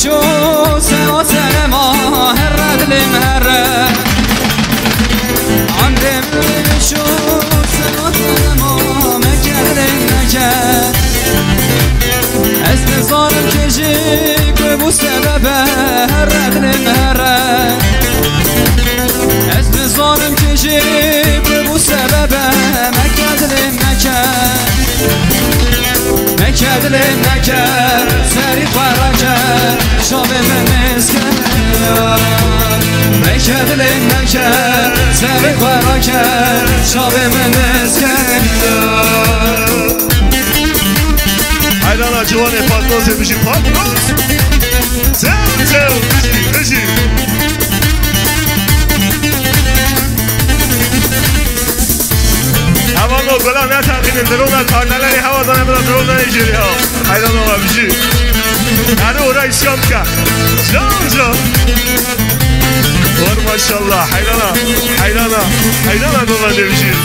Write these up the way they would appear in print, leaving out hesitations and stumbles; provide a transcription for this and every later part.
شو سوا سلما هرد لمهره عمري شو سوا سلما مكر مكر اسم ظالم كجيك بو سببه هرد لمهره اسم ظالم كجيك بو سببه مكر لمكر مكد لمكد سری فرکد شاب مسکن مکد لمکد سری فرکد شاب مسکن Hayran acıvan patnos etmişim patnos Sev Eşi Havanlo golan ne takinin drona karneleri havadan emra drona ejeri ha Hayran ola bir şey Yani oraya isyan ka Can Var maşallah hayrana dolan demişim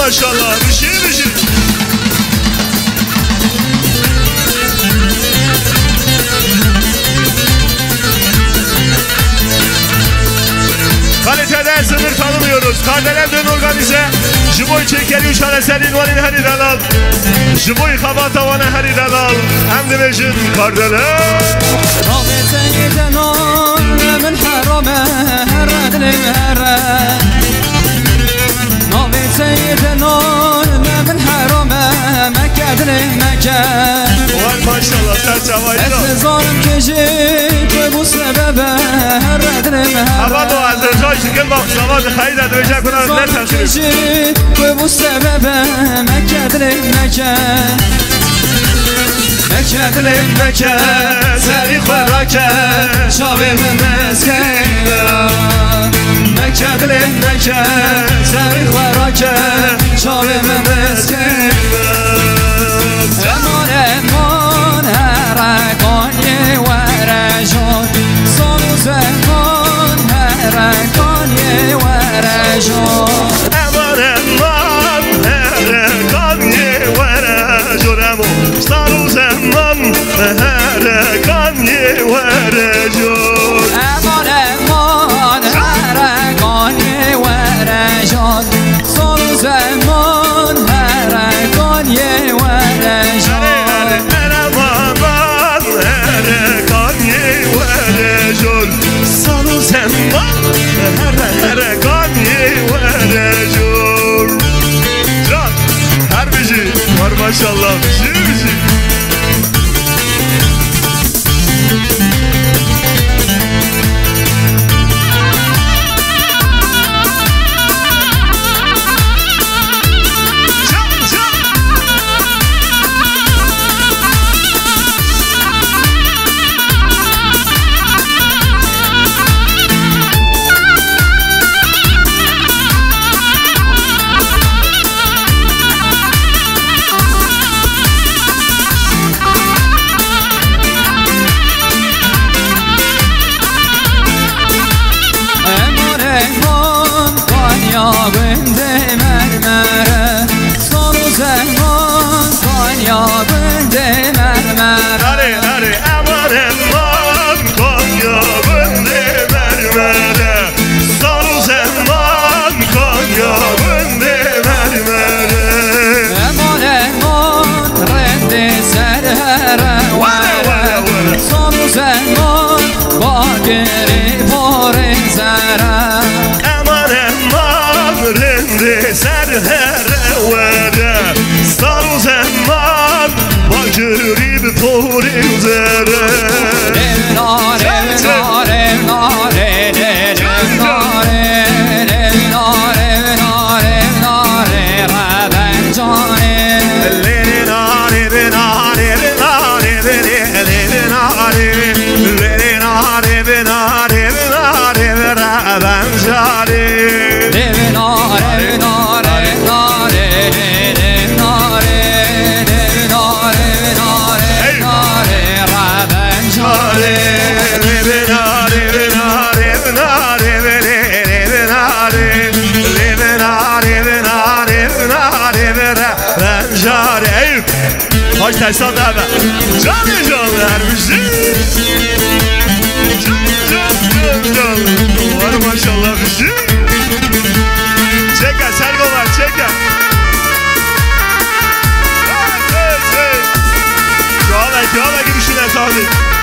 Maşallah bir şey Kaliteden sınır tanımıyoruz. Kardelerden organize Jiboy çekeri uçan eserin varin her iranal Jiboy kaba tavana her iranal Hem de mecin kardeler Rahmeten yeden ol Min harame her adlim her سيد نور من حرمه مكد لمكد maşallah sen çavayla اسم ظالم كجيك بو سببه هرد لمهره Aman o Azerbaycan şekil bak zamanı hayır edecek buna ne tavsiye كجيك بو سببه مكد لمكد مكد لمكد سري خراكد شابه مسكن مكد لمكد سري خراكد شابه مسكن امان امان هرگانی ورجان سال و زمان هرگانی ورجان امان هرگانی ورجان سال و زمان هرگانی ورجان امان هرگانی ورجان سال و زمان هرگانی ورجان Salu zaman her gani vereceğim Can her bir şey var maşallah bir şey Hey! تشتان دهمه جان جان هر بشی جان وارو ماشالله بشی چکه سرگومر چکه جواب اگه بشونه تاهمی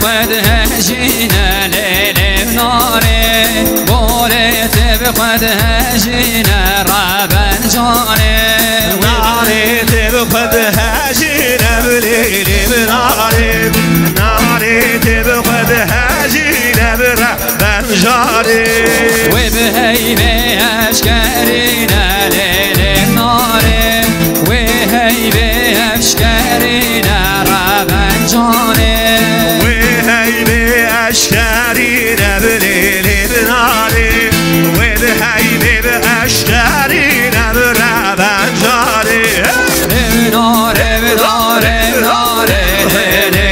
خود هجينا ليل ناري بوليت بخد هجينا رابن جاري ناري تبخد هجينا بليل بناري ناري تبخد هجينا برابن جاري وبهيبه اشكارينا ليل ناري وهيبه اشكارينا رابن جاري اشتري بليل بناري وبهيبي باشتري برابن جاري بناري بناري بناري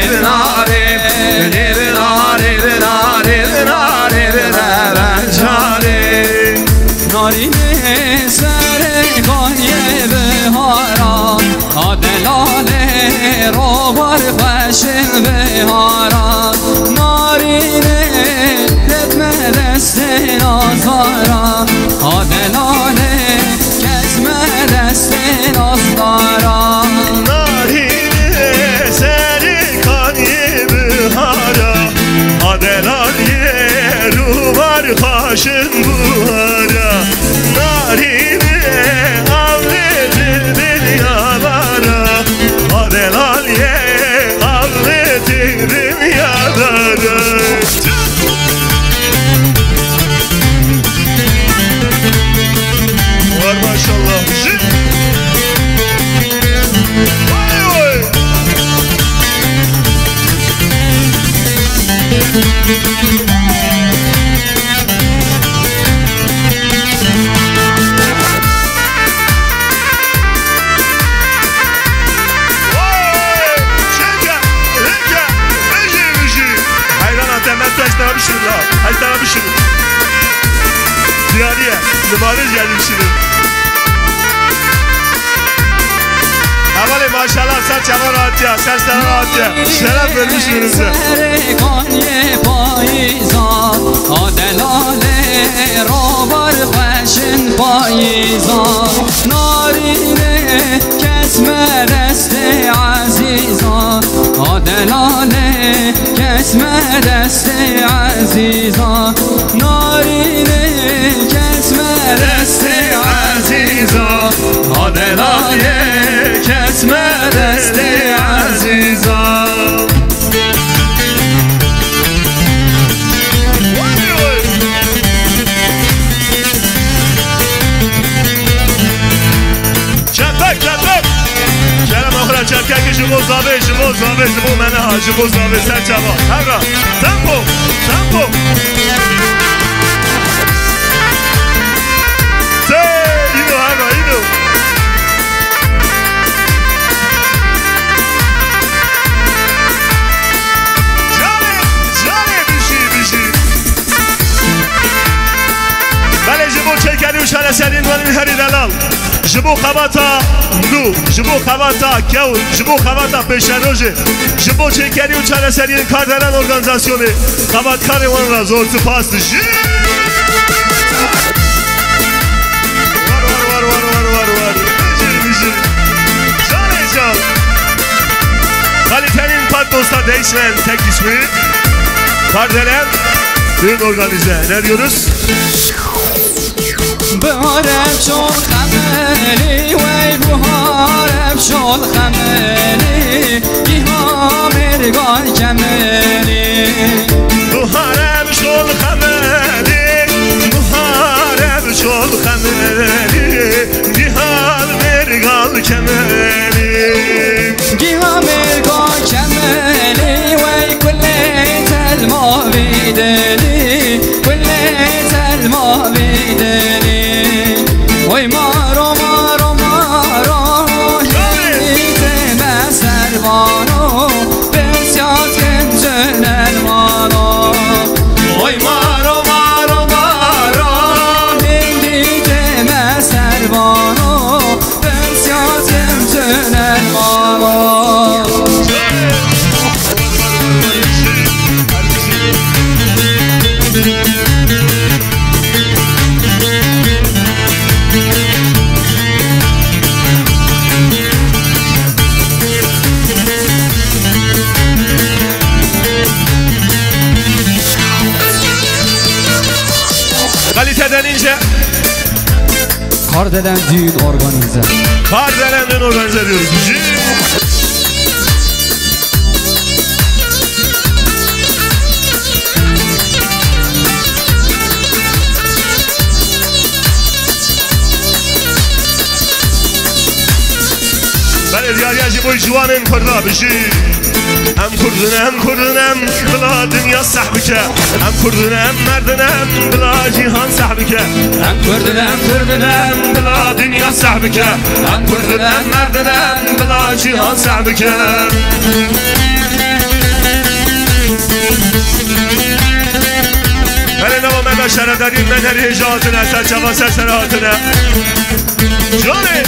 بناري بناري بناري بناري برابن جاري ناري سر گاهی بهارا آدلاله رو بر خشن بهارا نارینه رتم دست نازدارا آدلاله کزم دست نازدارا نارینه سر گاهی بهارا آدلاله رو بر خشن بهارا نارینه اولی ماشالله سر چما راحتیه سر سر راحتیه شرف برمیش میرسه سر گاهی پاییزا آدلاله رو بر خشن پاییزا نارینه کسم دست عزیزا آدلاله کسم دست عزیزا نارینه کسم دست عزیزا آدلاله کسم دست عزیزا چپک چپک کلم آخرم چپکک جبو زاوه جبو زاوه جبو منه ها جبو زاوه سر چما هرگاه تمپو تمپو اینو هرگاه اینو بله جبو چکری و شانه سرین ولی هری دلال جبو خواتا نو جبو خواتا کیو جبو خواتا پیشروجه جبو چکری و شانه سرین کاردران ارگانزاسیونه خواتکار وان را زور سپاس جی Kalitenin patlosta değişmeyen tek ismi Kardelen Düğün organize. Ne diyoruz? بهارم شل خملی وی بهارم شل خملی گیها مرگان کملی بهارم شل خملی بهارم شل خملی گیها مرگان کملی گیها مرگان کملی وی کلی تلما بیدلی کلی تلما بیدلی وی مارو مارو مارو هیت مسربانو به cünen maro Oy maro maro maro Hindi deme servano Bensyazım cünen maro Kaliteden ince Kardelen düğün organize Kardelen düğün organize ediyoruz Belediyeci boy juanın kurda bişi Hem kurdun hem bila dünya sahbike Hem kurdun hem merdin hem bila cihan sahbike Hem kurdun hem bila dünya sahbike Hem kurdun hem merdin hem bila cihan sahbike Beni devam eden şerederin ben her hicatına Serçava serserahatına Johnny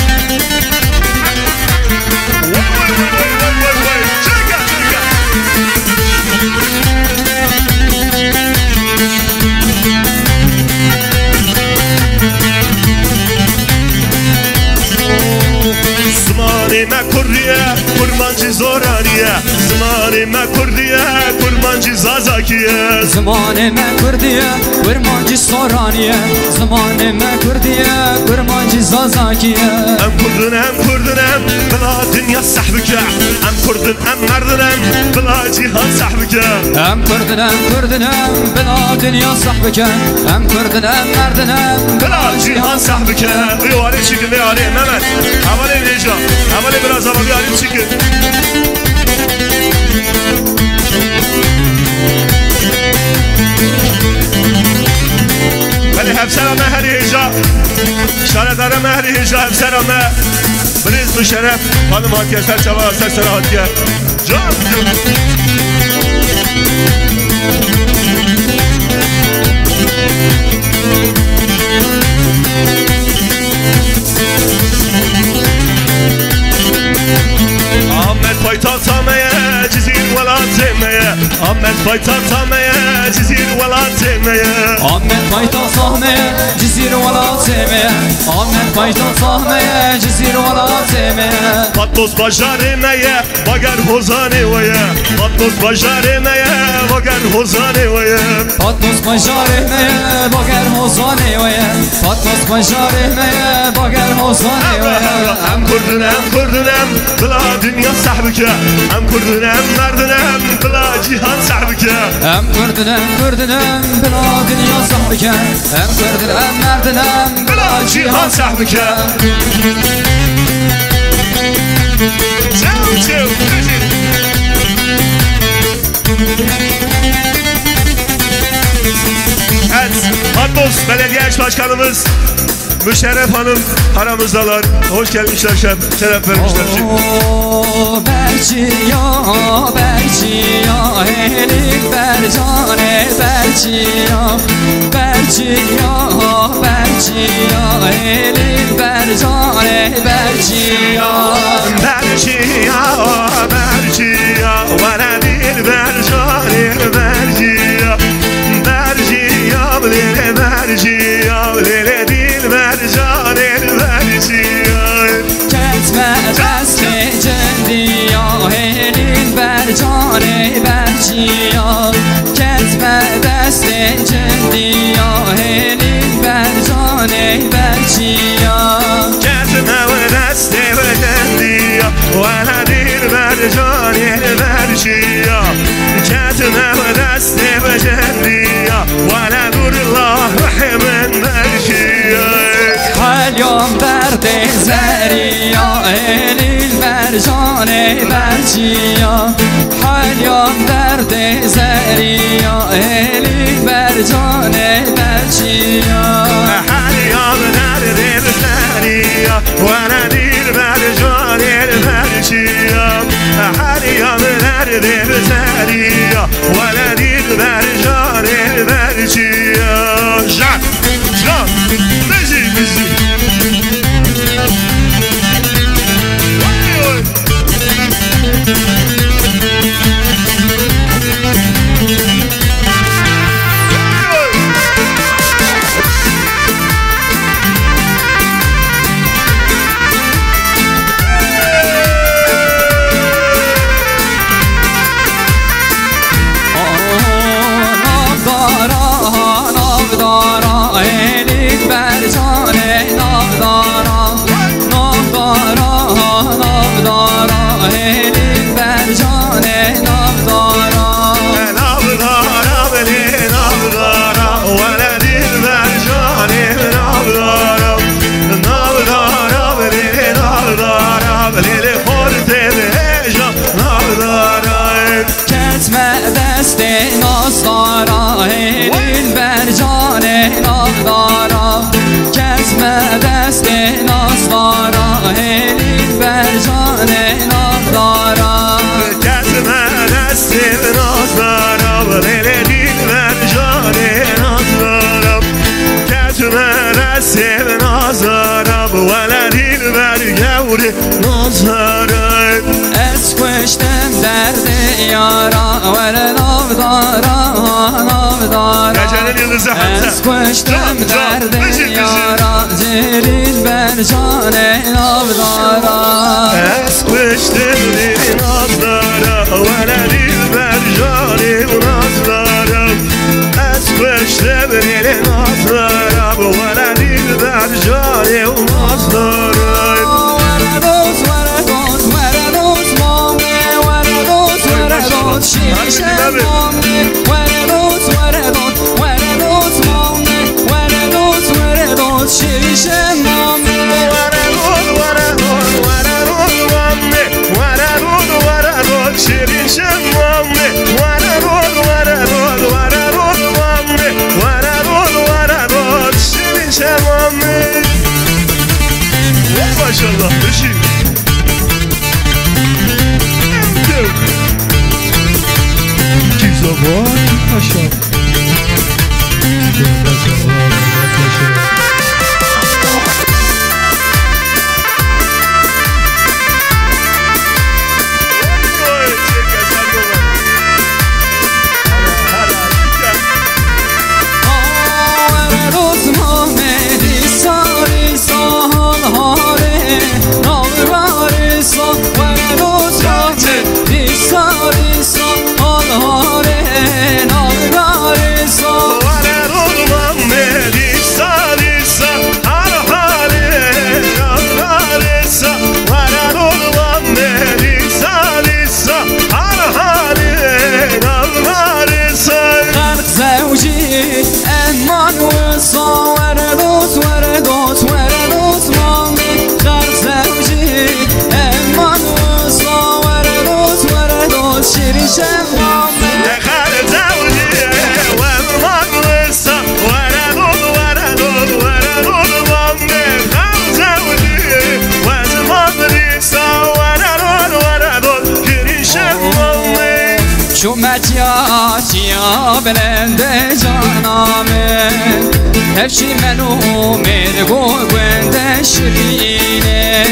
Zmanime kurdiye, kurmancı zoraniye Zmanime kurdiye, kurmancı zazakiye Zmanime kurdiye, kurmancı soraniye Zmanime kurdiye, kurmancı zazakiye Hem kurdun hem bila dünya sahbike Hem kurdun hem merdin hem bila cihan sahbike Hem kurdun hem bila dünya sahbike Hem kurdun hem merdin hem bila cihan sahbike Yuvali çıkın yuvali Mehmet Havali Neca Havali biraz hava yuvali çıkın Beni hemserame her heca Şaredare mehri heca hemserame Biriz müşerref Hanım hatiye serçava sersera hatiye Can Ahmet paytaht sameye cizir velat zemeye Ahmet paytaht sameye cizir velat zemeye Ahmet paytaht sahmeye cizir velat zemeye Ahmet paytaht sahmeye cizir velat zemeye Patlos bajaremeye bagar hozane veye Patlos bajaremeye bagar hozane veye Patlos bajaremeye bagar hozane veye Patlos bajaremeye bagar hozane veye Hem kurdun hem bila dünya sahbike Hem kurdun hem merdin hem bila cihan sahbike Hem kurdun hem bila dünya sahbike Hem kurdun hem merdin hem bila cihan sahbike Evet, Patlos Belediye İş Başkanımız Müşerref Hanım aramızdalar. Hoş gelmişler şef, şeref vermişler. Berciya, berciya, elin bercane berciya Berciya, berciya, elin bercane berciya Berciya, berciya, varadir bercane berciya Berciya, lele berciya, lele dil bercane berciya Ketme desti cendiya, elin bercane berciya Ketme desti cendiya, elin bercane berciya Ketme desti cendiya, varadir bercane berciya Ketme desti cendiya, varadur Allah rahimen berciya Halyom derde zeriya, elil mercane berciya Halyom derde zeriya, elil mercane berciya Halyom derde zeriya, varadir bercane berciya Halyom derde zeriya, ولدی بر جان بر چیا جان جان بزی بزی اسکشتم درد یارا ول نافدارا اسکشتم درد یارا زیرین بر جان نافدارا اسکشتم دل نافدارا ولدی بر جان نافدارا اسکشتم دل نافدارا ولدی بر جان نافدارا Maşallah, beşi. Zaman paşa. شومتیا بلنده جانامه هفشی منو مرگو گونده شرینه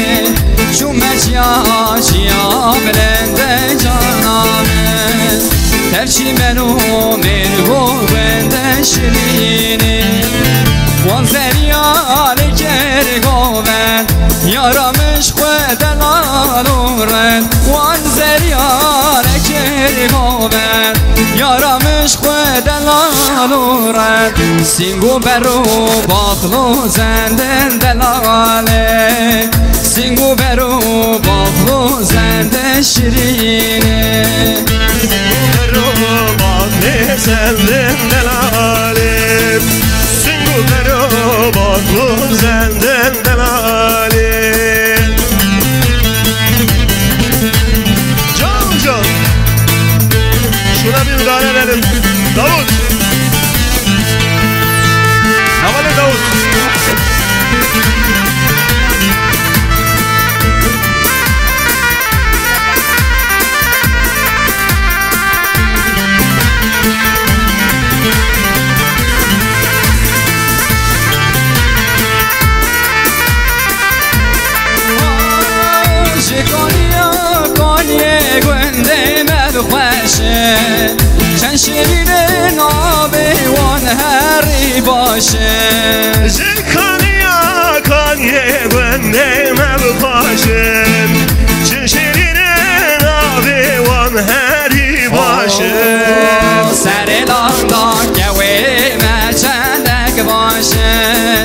شومتیا بلنده جانامه هفشی منو مرگو گونده شرینه وان فریال کرگوون یارمش خود دلالورن وان فریال کرگوون یارمش خود دلالورن سینگو برو باخلو زندن دلاله سینگو برو باخلو زنده شرینه برو باخلو زندن دلاله سینگو برو باخلو زندن دلاله جان شuna bir müdahale edelim. Davut. Havalı Davut. چشمین نابیوان هری باشه زکانیا کانیه بنده مبخاشن چشمین نابیوان هری باشه سر لاندان گوی مرچندک باشه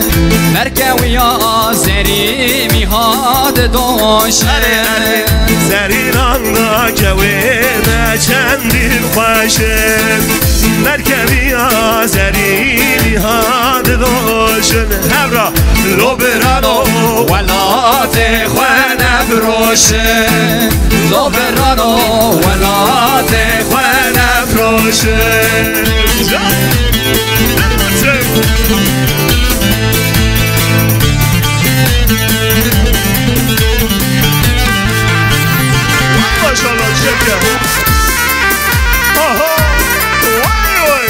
مرکوی آزری میهاد دوشه زریراندا کوی مرچندی باشه مرکوی آزری میهاد دوشه هبرا لو برانو ولات خوان افروشه لو برانو ولات خوان افروشه ماشاءالله شکر آها وای وای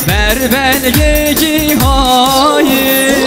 بر بلگی های